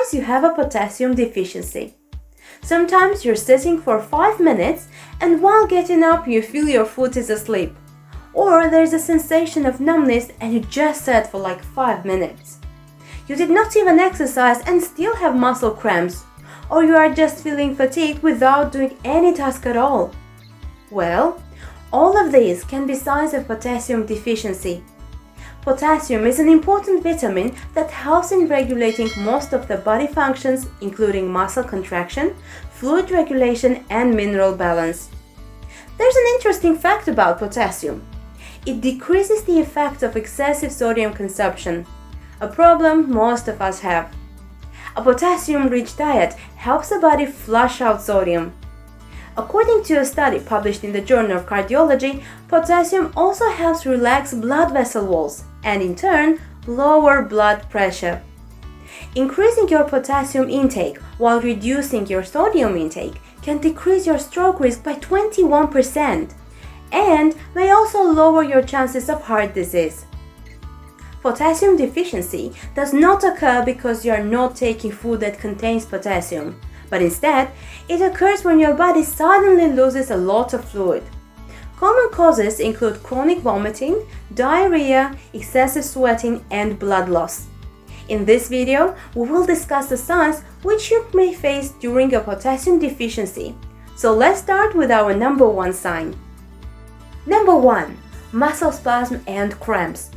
Suppose you have a potassium deficiency. Sometimes you're sitting for 5 minutes and while getting up you feel your foot is asleep. Or there's a sensation of numbness and you just sat for like 5 minutes. You did not even exercise and still have muscle cramps. Or you are just feeling fatigued without doing any task at all. Well, all of these can be signs of potassium deficiency. Potassium is an important vitamin that helps in regulating most of the body functions, including muscle contraction, fluid regulation, and mineral balance. There's an interesting fact about potassium. It decreases the effect of excessive sodium consumption, a problem most of us have. A potassium-rich diet helps the body flush out sodium. According to a study published in the Journal of Cardiology, potassium also helps relax blood vessel walls and in turn lower blood pressure. Increasing your potassium intake while reducing your sodium intake can decrease your stroke risk by 21% and may also lower your chances of heart disease. Potassium deficiency does not occur because you are not taking food that contains potassium, but instead, it occurs when your body suddenly loses a lot of fluid. Common causes include chronic vomiting, diarrhea, excessive sweating, and blood loss. In this video, we will discuss the signs which you may face during a potassium deficiency. So let's start with our number 1 sign. Number 1. Muscle spasm and cramps.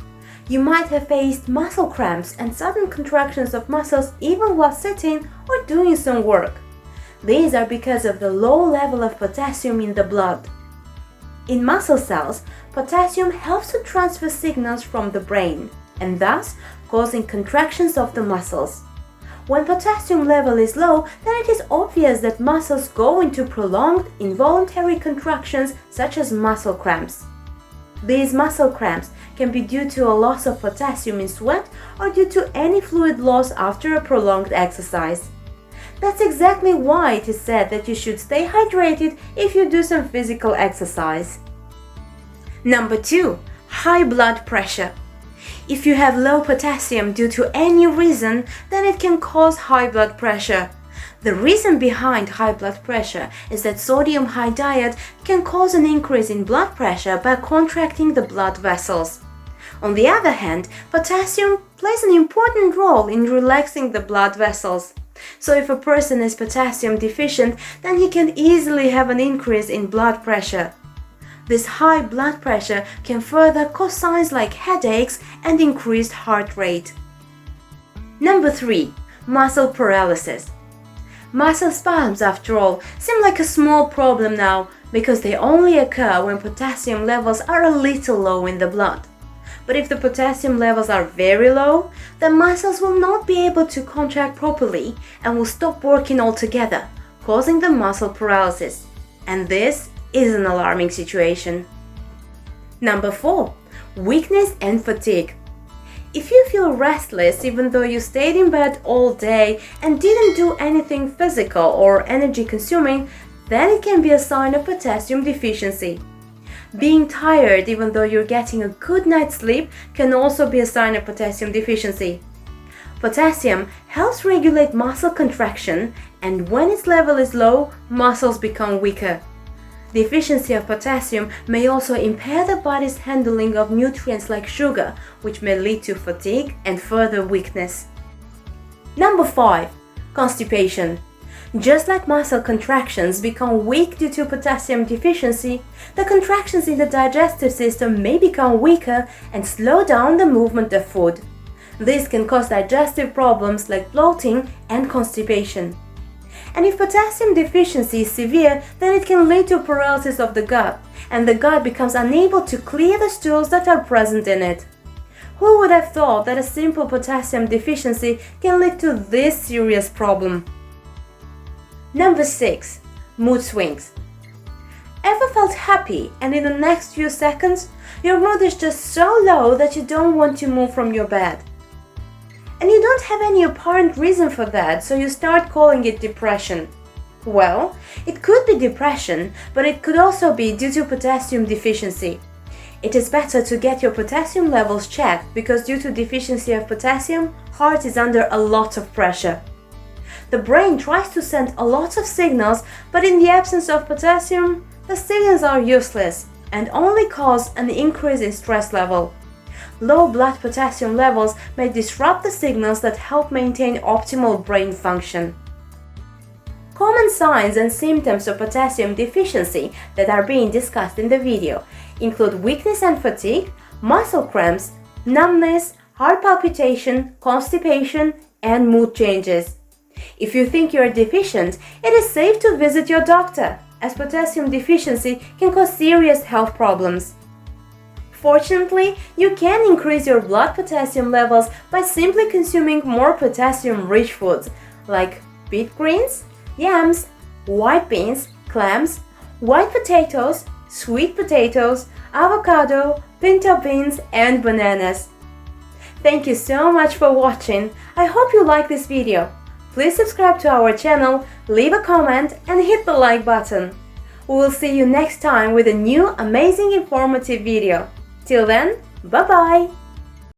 You might have faced muscle cramps and sudden contractions of muscles even while sitting or doing some work. These are because of the low level of potassium in the blood. In muscle cells, potassium helps to transfer signals from the brain, and thus causing contractions of the muscles. When potassium level is low, then it is obvious that muscles go into prolonged involuntary contractions such as muscle cramps. These muscle cramps can be due to a loss of potassium in sweat or due to any fluid loss after a prolonged exercise. That's exactly why it is said that you should stay hydrated if you do some physical exercise. Number 2. High blood pressure. If you have low potassium due to any reason, then it can cause high blood pressure. The reason behind high blood pressure is that sodium-high diet can cause an increase in blood pressure by contracting the blood vessels. On the other hand, potassium plays an important role in relaxing the blood vessels. So if a person is potassium deficient, then he can easily have an increase in blood pressure. This high blood pressure can further cause signs like headaches and increased heart rate. Number 3. Muscle paralysis. Muscle spasms, after all, seem like a small problem now because they only occur when potassium levels are a little low in the blood. But if the potassium levels are very low, the muscles will not be able to contract properly and will stop working altogether, causing the muscle paralysis. And this is an alarming situation. Number 4. Weakness and fatigue. If you feel restless even though you stayed in bed all day and didn't do anything physical or energy consuming, then it can be a sign of potassium deficiency. Being tired even though you're getting a good night's sleep can also be a sign of potassium deficiency. Potassium helps regulate muscle contraction, and when its level is low, muscles become weaker. Deficiency of potassium may also impair the body's handling of nutrients like sugar, which may lead to fatigue and further weakness. Number 5. Constipation. Just like muscle contractions become weak due to potassium deficiency, the contractions in the digestive system may become weaker and slow down the movement of food. This can cause digestive problems like bloating and constipation. And if potassium deficiency is severe, then it can lead to paralysis of the gut, and the gut becomes unable to clear the stools that are present in it. Who would have thought that a simple potassium deficiency can lead to this serious problem? Number 6. Mood swings. Ever felt happy and in the next few seconds, your mood is just so low that you don't want to move from your bed? And you don't have any apparent reason for that, so you start calling it depression. Well, it could be depression, but it could also be due to potassium deficiency. It is better to get your potassium levels checked because due to deficiency of potassium, heart is under a lot of pressure. The brain tries to send a lot of signals, but in the absence of potassium, the signals are useless and only cause an increase in stress level. Low blood potassium levels may disrupt the signals that help maintain optimal brain function. Common signs and symptoms of potassium deficiency that are being discussed in the video include weakness and fatigue, muscle cramps, numbness, heart palpitation, constipation, and mood changes. If you think you are deficient, it is safe to visit your doctor, as potassium deficiency can cause serious health problems. Fortunately, you can increase your blood potassium levels by simply consuming more potassium-rich foods like beet greens, yams, white beans, clams, white potatoes, sweet potatoes, avocado, pinto beans, and bananas. Thank you so much for watching. I hope you like this video. Please subscribe to our channel, leave a comment, and hit the like button. We will see you next time with a new amazing informative video. Till then, bye bye!